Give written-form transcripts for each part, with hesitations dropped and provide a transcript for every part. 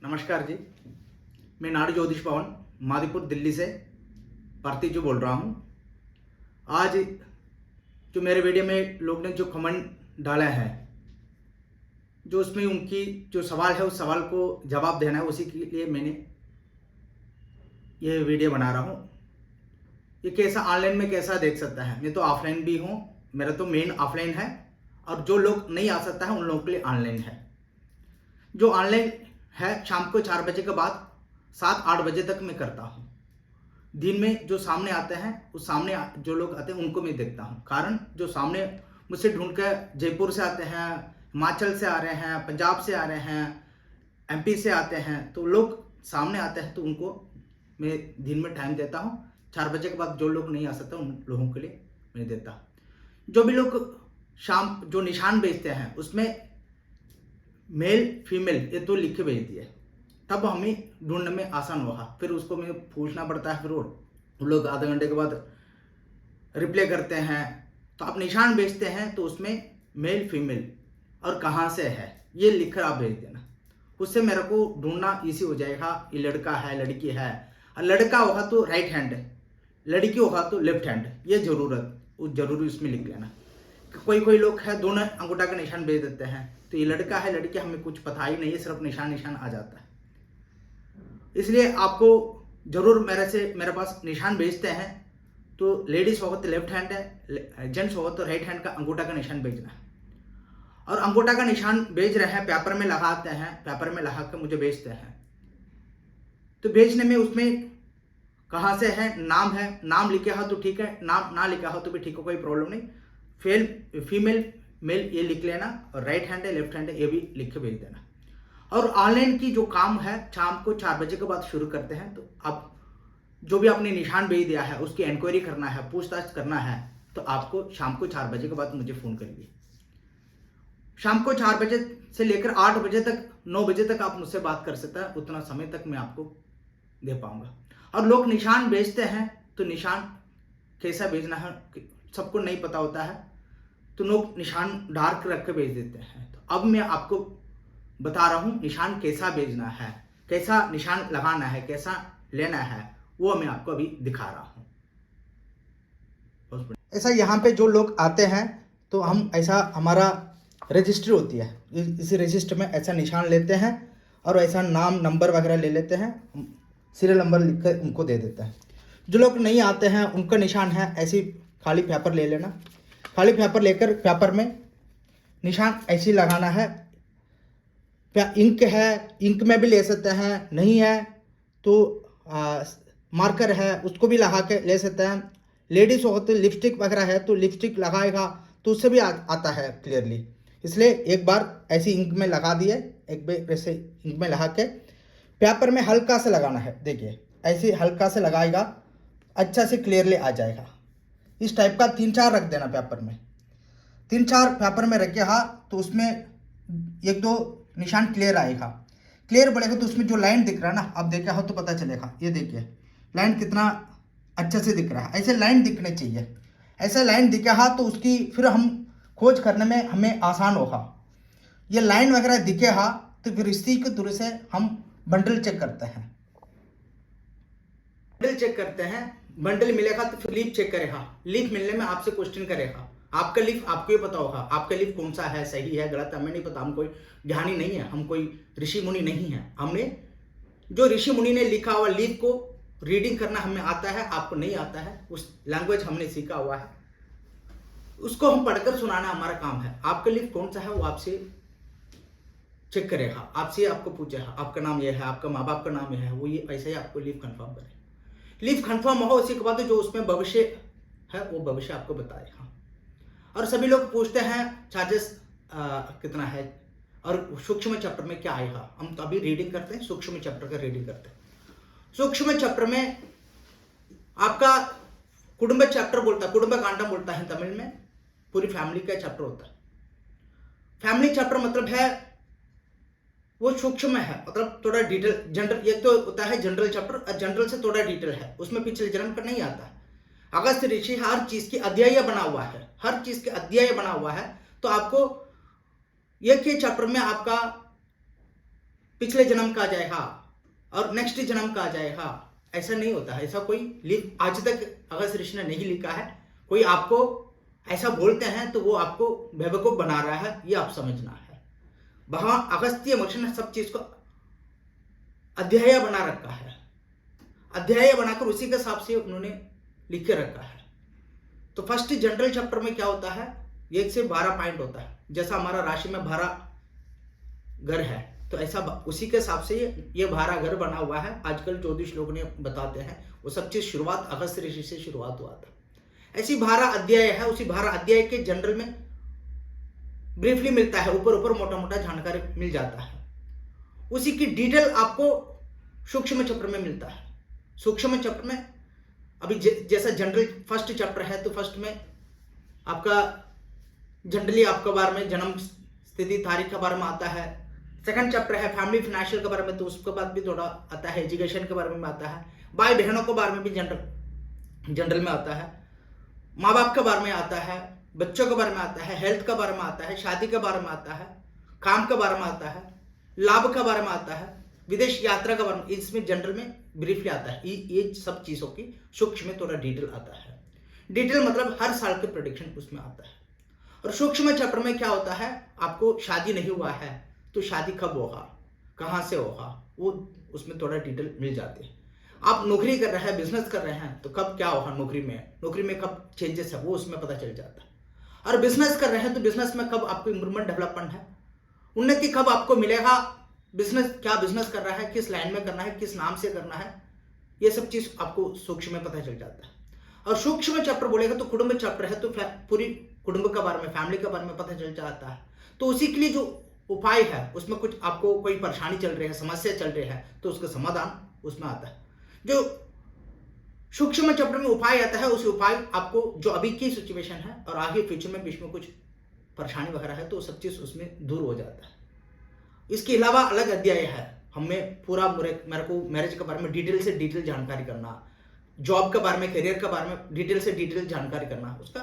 नमस्कार जी। मैं नारी ज्योतिष भवन मादीपुर दिल्ली से भारती जी बोल रहा हूँ। आज जो मेरे वीडियो में लोग ने जो कमेंट डाला है, जो उसमें उनकी जो सवाल है उस सवाल को जवाब देना है, उसी के लिए मैंने ये वीडियो बना रहा हूँ। ये कैसा ऑनलाइन में कैसा देख सकता है। मैं तो ऑफलाइन भी हूँ, मेरा तो मेन ऑफलाइन है, और जो लोग नहीं आ सकता है उन लोगों के लिए ऑनलाइन है। जो ऑनलाइन है शाम को 4 बजे के बाद 7-8 बजे तक मैं करता हूँ। दिन में जो सामने आते हैं, उस सामने जो लोग आते हैं उनको मैं देखता हूँ। कारण जो सामने मुझसे ढूंढ कर जयपुर से आते हैं, हिमाचल से आ रहे हैं, पंजाब से आ रहे हैं, एमपी से आते हैं, तो लोग सामने आते हैं तो उनको मैं दिन में टाइम देता हूँ। 4 बजे के बाद जो लोग नहीं आ सकते उन लोगों के लिए मैं देता हूँ। जो भी लोग शाम जो निशान भेजते हैं उसमें मेल फीमेल ये तो लिख के भेज दिए, तब हमें ढूंढने में आसान होगा। फिर उसको मैं पूछना पड़ता है, फिर वो लोग आधे घंटे के बाद रिप्लाई करते हैं। तो आप निशान भेजते हैं तो उसमें मेल फीमेल और कहाँ से है ये लिखकर आप भेज देना। उससे मेरे को ढूंढना इजी हो जाएगा। ये लड़का है लड़की है, और लड़का होगा तो राइट हैंड, लड़की होगा तो लेफ्ट हैंड, ये जरूरी उसमें लिख लेना। कोई लोग है दोनों अंगूठा का निशान भेज देते हैं, तो ये लड़का है लड़की हमें कुछ पता ही नहीं है, सिर्फ निशान आ जाता है। इसलिए आपको जरूर मेरे पास निशान भेजते हैं तो लेडीज होगा तो लेफ्ट हैंड है, जेंट्स होगा तो राइट हैंड का अंगूठा का निशान भेजना है। और अंगूठा का निशान भेज रहे हैं, पेपर में लगाते हैं, पेपर में लगा कर मुझे भेजते हैं। तो भेजने में उसमें कहाँ से है, नाम लिखे हो तो ठीक है, नाम ना लिखा हो तो भी ठीक है, कोई प्रॉब्लम नहीं। फीमेल मेल ये लिख लेना, और राइट हैंड है लेफ्ट हैंड है ये भी लिख के भेज देना। और ऑनलाइन की जो काम है शाम को 4 बजे के बाद शुरू करते हैं। तो आप जो भी आपने निशान भेज दिया है उसकी इंक्वायरी करना है, पूछताछ करना है, तो आपको शाम को 4 बजे के बाद मुझे फ़ोन करिए। शाम को 4 बजे से लेकर 8 बजे तक 9 बजे तक आप मुझसे बात कर सकते हैं, उतना समय तक मैं आपको दे पाऊंगा। और लोग निशान भेजते हैं तो निशान कैसा भेजना है सबको नहीं पता होता है, तो लोग निशान डार्क रख के भेज देते हैं। तो अब मैं आपको बता रहा हूँ निशान कैसा भेजना है, कैसा निशान लगाना है, कैसा लेना है, वो मैं आपको अभी दिखा रहा हूँ। ऐसा यहाँ पे जो लोग आते हैं तो हम ऐसा हमारा रजिस्टर होती है, इसी रजिस्टर में ऐसा निशान लेते हैं और ऐसा नाम नंबर वगैरह ले लेते हैं, सीरियल नंबर लिख कर उनको दे देते हैं। जो लोग नहीं आते हैं उनका निशान है ऐसे खाली पेपर ले लेना, खाली पेपर लेकर पेपर में निशान ऐसे लगाना है। इंक है, इंक में भी ले सकते हैं, नहीं है तो मार्कर है उसको भी लगा के ले सकते हैं। लेडीज़ हो तो लिपस्टिक वगैरह है तो लिपस्टिक लगाएगा तो उससे भी आता है क्लियरली। इसलिए एक बार ऐसी इंक में लगा दिए, एक बार ऐसे इंक में लगा के पेपर में हल्का से लगाना है। देखिए ऐसे हल्का से लगाएगा, अच्छा से क्लियरली आ जाएगा। इस टाइप का 3-4 रख देना पेपर में, 3-4 पेपर में रखे तो उसमें 1-2 निशान क्लियर आएगा। क्लियर बढ़ेगा तो उसमें जो लाइन दिख रहा है ना, आप देखा हो तो पता चलेगा। ये देखिए लाइन कितना अच्छे से दिख रहा है, ऐसे लाइन दिखने चाहिए। ऐसे लाइन दिखा तो उसकी फिर हम खोज करने में हमें आसान होगा। ये लाइन वगैरह दिखे तो फिर इसी के थ्रू से हम बंडल चेक करते हैं। बंडल मिलेगा तो फिर लीफ चेक करेगा। लीफ मिलने में आपसे क्वेश्चन करेगा, आपका लीफ आपको ही पता होगा, आपका लीफ कौन सा है, सही है गलत, हमें नहीं पता। हम कोई ज्ञानी नहीं है, हम कोई ऋषि मुनि नहीं है। हमने जो ऋषि मुनि ने लिखा हुआ लीफ को रीडिंग करना हमें आता है, आपको नहीं आता है। उस लैंग्वेज हमने सीखा हुआ है, उसको हम पढ़कर सुनाना हमारा काम है। आपका लीफ कौन सा है वो आपसे चेक करेगा, आपसे आपको पूछेगा आपका नाम ये है, आपका माँ बाप का नाम ये है, वो ये ऐसे ही आपको लीफ कंफर्म करेगा। लीफ कंफर्म हो उसी के बाद जो उसमें भविष्य है वो भविष्य आपको बताएगा। और सभी लोग पूछते हैं चार्जेस कितना है और सूक्ष्म चैप्टर में क्या आएगा। हम तो अभी रीडिंग करते हैं, सूक्ष्म चैप्टर का रीडिंग करते हैं। सूक्ष्म चैप्टर में आपका कुटुंब चैप्टर बोलता है, कुटुंब कांडम बोलता है तमिल में, पूरी फैमिली का चैप्टर होता है। फैमिली चैप्टर मतलब है वो सूक्ष्म है, मतलब थोड़ा डिटेल जनरल। एक तो होता है जनरल चैप्टर, जनरल से थोड़ा डिटेल है, उसमें पिछले जन्म का नहीं आता है। अगस्त ऋषि हर चीज की अध्याय बना हुआ है, हर चीज के अध्याय बना हुआ है। तो आपको एक ही चैप्टर में आपका पिछले जन्म का आ जाएगा और नेक्स्ट जन्म का आ जाएगा, ऐसा नहीं होता है। ऐसा कोई आज तक अगस्त ऋषि ने नहीं लिखा है। कोई आपको ऐसा बोलते हैं तो वो आपको बेवकूफ बना रहा है, ये आप समझना है। वहां अगस्त्य महर्षि ने सब चीज को अध्याय बना रखा है, अध्याय बनाकर उसी के हिसाब से उन्होंने लिख के रखा है। तो फर्स्ट जनरल चैप्टर में क्या होता है, 1 से 12 पॉइंट होता है। जैसा हमारा राशि में 12 घर है तो ऐसा उसी के हिसाब से ये 12 घर बना हुआ है। आजकल ज्योतिष लोग ने बताते हैं, वो सब चीज शुरुआत अगस्त ऋषि से शुरुआत हुआ था। ऐसी 12 अध्याय है, उसी 12 अध्याय के जनरल में ब्रीफली मिलता है, ऊपर ऊपर मोटा मोटा जानकारी मिल जाता है। उसी की डिटेल आपको सूक्ष्म चैप्टर में मिलता है। सूक्ष्म चैप्टर में अभी जैसा जनरल फर्स्ट चैप्टर है तो फर्स्ट में आपका जनरली आपके बारे में जन्म स्थिति तारीख के बारे में आता है। सेकंड चैप्टर है फैमिली फाइनेंशियल के बारे में, तो उसके बाद भी थोड़ा आता है। एजुकेशन के बारे में आता है, भाई बहनों के बारे में भी जनरल में आता है, माँ बाप के बारे में आता है, बच्चों के बारे में आता है, हेल्थ के बारे में आता है, शादी के बारे में आता है, काम के बारे में आता है, लाभ के बारे में आता है, विदेश यात्रा के बारे में, इसमें जनरल में ब्रीफली आता है। ये सब चीजों की सूक्ष्म में थोड़ा डिटेल आता है। डिटेल मतलब हर साल के प्रेडिक्शन उसमें आता है। और सूक्ष्म चैप्टर में क्या होता है, आपको शादी नहीं हुआ है तो शादी कब होगा, कहाँ से होगा, वो उसमें थोड़ा डिटेल मिल जाती है। आप नौकरी कर रहे हैं, बिजनेस कर रहे हैं तो कब क्या होगा, नौकरी में कब चेंजेस है वो उसमें पता चल जाता है। और बिजनेस कर रहे हैं तो बिजनेस में कब आपको इम्प्रूवमेंट डेवलपमेंट है, उन्नति कब आपको मिलेगा, क्या बिजनेस कर रहा है, किस लाइन में करना है, किस नाम से करना है, ये सब चीज आपको सूक्ष्म में पता चल जाता है। और सूक्ष्म चैप्टर बोलेगा तो कुटुंब चैप्टर है, तो पूरी कुटुंब के बारे में, फैमिली के बारे में पता चल जाता है। तो उसी के लिए जो उपाय है उसमें कुछ आपको कोई परेशानी चल रही है, समस्या चल रही है तो उसका समाधान उसमें आता है। जो सूक्ष्म चैप्टर में उपाय आता है, उस उपाय आपको जो अभी की सिचुएशन है और आगे फ्यूचर में बीच में कुछ परेशानी वगैरह है तो सब चीज उसमें दूर हो जाता है। इसके अलावा अलग अध्याय है, हमें पूरा मेरे को मैरिज के बारे में डिटेल से डिटेल जानकारी करना, जॉब के बारे में, करियर के बारे में डिटेल से डिटेल जानकारी करना, उसका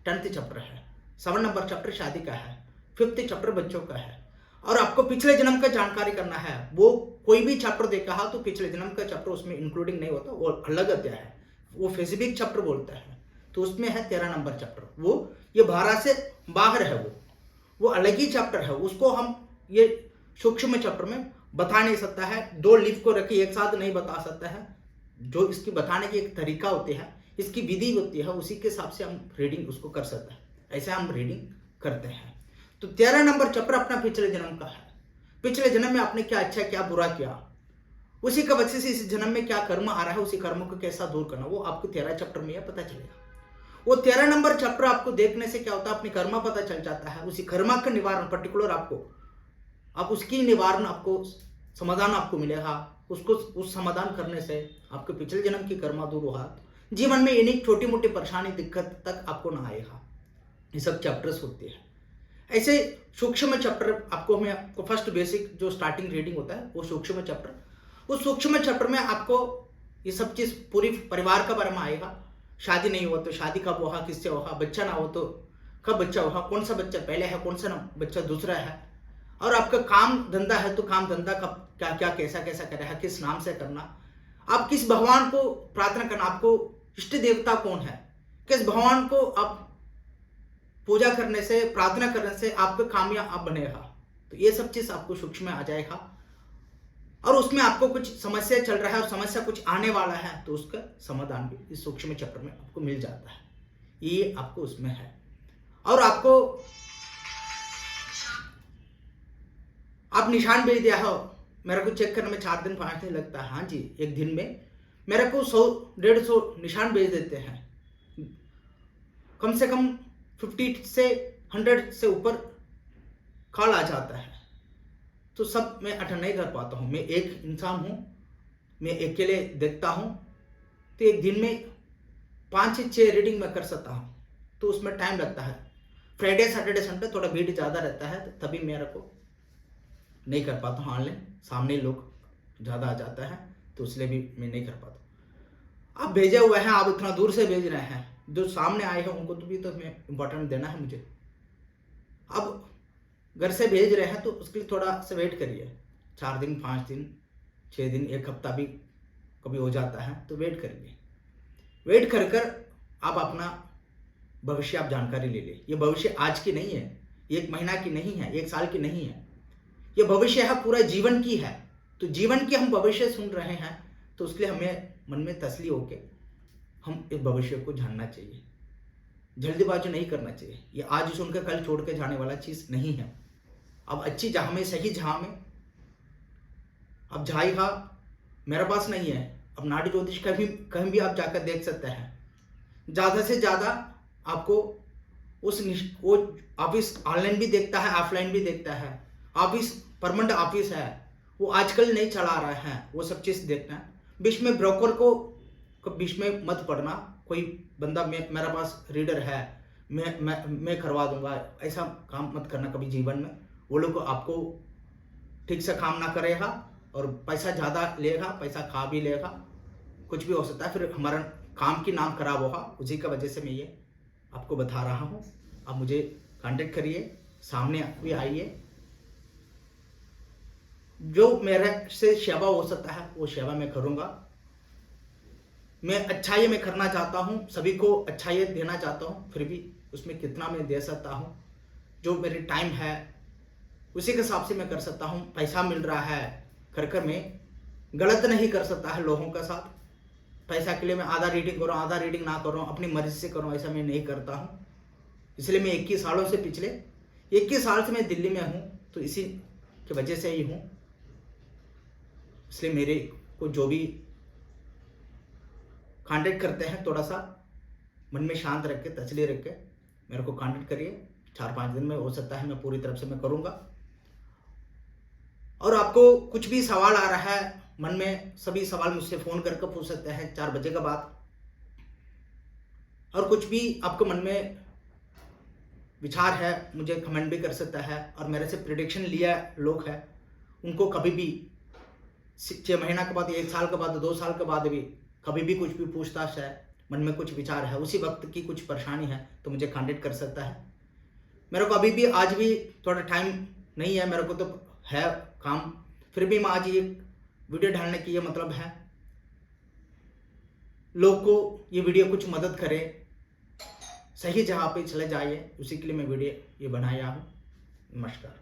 10th चैप्टर है। 7 नंबर चैप्टर शादी का है, 5th चैप्टर बच्चों का है। और आपको पिछले जन्म का जानकारी करना है, वो कोई भी चैप्टर देखा हो तो पिछले जन्म का चैप्टर उसमें इंक्लूडिंग नहीं होता, वो अलग अध्याय है, वो स्पेसिफिक चैप्टर बोलता है। तो उसमें है 13 नंबर चैप्टर, वो ये 12 से बाहर है, वो अलग ही चैप्टर है। उसको हम ये सूक्ष्म चैप्टर में बता नहीं सकता है, 2 लिख को रखे एक साथ नहीं बता सकता है। जो इसकी बताने की एक तरीका होती है, इसकी विधि होती है, उसी के हिसाब से हम रीडिंग उसको कर सकते हैं, ऐसे हम रीडिंग करते हैं। तो 13 नंबर चैप्टर अपना पिछले जन्म का है। पिछले जन्म में आपने क्या अच्छा क्या बुरा किया, उसी का वजह से इस जन्म में क्या कर्म आ रहा है, उसी कर्म को कैसा दूर करना, वो आपको 13 चैप्टर में पता चलेगा। वो 13 नंबर चैप्टर आपको देखने से क्या होता है, अपनी कर्मा पता चल जाता है। उसी कर्मा का निवारण पर्टिकुलर आप उसकी निवारण आपको समाधान आपको मिलेगा। उसको उस समाधान करने से आपके पिछले जन्म की कर्मा दूर होगा, जीवन में यानी छोटी मोटी परेशानी दिक्कत तक आपको ना आएगा। ये सब चैप्टर्स होते हैं। ऐसे सूक्ष्म चैप्टर आपको फर्स्ट बेसिक जो स्टार्टिंग रीडिंग होता है वो सूक्ष्म चैप्टर, उस सूक्ष्म चैप्टर में आपको ये सब चीज पूरी परिवार का बारे में आएगा। शादी नहीं हुआ तो शादी कब होगा, किससे होगा, बच्चा ना हो तो कब बच्चा होगा, कौन सा बच्चा पहले है, कौन सा बच्चा दूसरा है, और आपका काम धंधा है तो काम धंधा कब क्या क्या कैसा कैसा करेगा, किस नाम से करना, आप किस भगवान को प्रार्थना करना, आपको इष्ट देवता कौन है, किस भगवान को आप पूजा करने से, प्रार्थना करने से आपका कामयाब बनेगा। तो ये सब चीज आपको सूक्ष्म में आ जाएगा। और उसमें आपको कुछ समस्या चल रहा है और समस्या कुछ आने वाला है तो उसका समाधान भी इस सूक्ष्म चैप्टर में आपको मिल जाता है, ये आपको उसमें है। और आपको आप निशान भेज दिया हो, मेरे को चेक करने में 4 दिन 5 दिन लगता है। हाँ जी, एक दिन में मेरे को 100-150 निशान भेज देते हैं, कम से कम 50 से 100 से ऊपर कॉल आ जाता है। तो सब मैं अटेंड नहीं कर पाता हूँ, मैं एक इंसान हूँ, मैं अकेले देखता हूँ, तो एक दिन में 5 से 6 रीडिंग मैं कर सकता हूँ, तो उसमें टाइम लगता है। फ्राइडे सैटरडे संडे थोड़ा भीड़ ज़्यादा रहता है, तो तभी मेरे को नहीं कर पाता हूँ ऑनलाइन, सामने लोग ज़्यादा आ जाता है तो इसलिए भी मैं नहीं कर पाता। आप भेजे हुए हैं, आप इतना दूर से भेज रहे हैं, जो सामने आए हैं उनको तो भी तो मैं इम्पोर्टेंट देना है मुझे। अब घर से भेज रहे हैं तो उसके लिए थोड़ा सा वेट करिए, 4 दिन, 5 दिन, 6 दिन, 1 हफ्ता भी कभी हो जाता है, तो वेट करिए। वेट कर कर आप अपना भविष्य आप जानकारी ले लें। ये भविष्य आज की नहीं है, 1 महीना की नहीं है, 1 साल की नहीं है, ये भविष्य है पूरा जीवन की है। तो जीवन की हम भविष्य सुन रहे हैं, तो उसके लिए हमें मन में तसल्ली होके हम इस भविष्य को जानना चाहिए, जल्दीबाजी नहीं करना चाहिए। ये आज सुनकर कल छोड़ के जाने वाला चीज नहीं है। अब अच्छी जहां में, सही जहां में, अब झाई मेरे पास नहीं है, अब नाड़ी ज्योतिष कहीं भी आप जाकर देख सकते हैं। ज्यादा से ज्यादा आपको वो ऑफिस ऑनलाइन भी देखता है, ऑफलाइन भी देखता है, ऑफिस परमानेंट ऑफिस है, वो आजकल नहीं चला रहा है, वो सब चीज देखना है। बीच में ब्रोकर को बीच में मत पड़ना। कोई बंदा मेरा पास रीडर है, मैं करवा दूंगा, ऐसा काम मत करना कभी जीवन में। वो लोग आपको ठीक से काम ना करेगा और पैसा ज़्यादा लेगा, पैसा खा भी लेगा, कुछ भी हो सकता है, फिर हमारा काम की नाम खराब होगा। उसी का वजह से मैं ये आपको बता रहा हूँ। आप मुझे कांटेक्ट करिए, सामने भी आइए, जो मेरे से सेवा हो सकता है वो सेवा मैं करूँगा। मैं अच्छाई में करना चाहता हूँ, सभी को अच्छाई देना चाहता हूँ, फिर भी उसमें कितना मैं दे सकता हूँ, जो मेरी टाइम है उसी के हिसाब से मैं कर सकता हूँ। पैसा मिल रहा है कर मैं गलत नहीं कर सकता है लोगों का साथ। पैसा के लिए मैं आधा रीडिंग करूँ, आधा रीडिंग ना करूँ, अपनी मर्जी से करूँ, ऐसा मैं नहीं करता हूँ। इसलिए मैं 21 सालों से, पिछले 21 साल से मैं दिल्ली में हूँ, तो इसी की वजह से ही हूँ। इसलिए मेरे को जो भी कांटेक्ट करते हैं, थोड़ा सा मन में शांत रख के, तसल्ली रख के मेरे को कांटेक्ट करिए। 4-5 दिन में हो सकता है, मैं पूरी तरफ से मैं करूँगा। और आपको कुछ भी सवाल आ रहा है मन में, सभी सवाल मुझसे फ़ोन करके पूछ सकते हैं 4 बजे के बाद। और कुछ भी आपको मन में विचार है, मुझे कमेंट भी कर सकता है। और मेरे से प्रेडिक्शन लिया लोग हैं, उनको कभी भी 6 महीना के बाद, 1 साल के बाद, 2 साल के बाद भी कभी भी कुछ भी पूछताछ है, मन में कुछ विचार है, उसी वक्त की कुछ परेशानी है, तो मुझे कांटेक्ट कर सकता है। मेरे को अभी भी, आज भी थोड़ा टाइम नहीं है, मेरे को तो है काम, फिर भी मैं आज ये वीडियो डालने की ये मतलब है, लोग को ये वीडियो कुछ मदद करे, सही जगह पे चले जाइए, उसी के लिए मैं वीडियो ये बनाया हूँ। नमस्कार।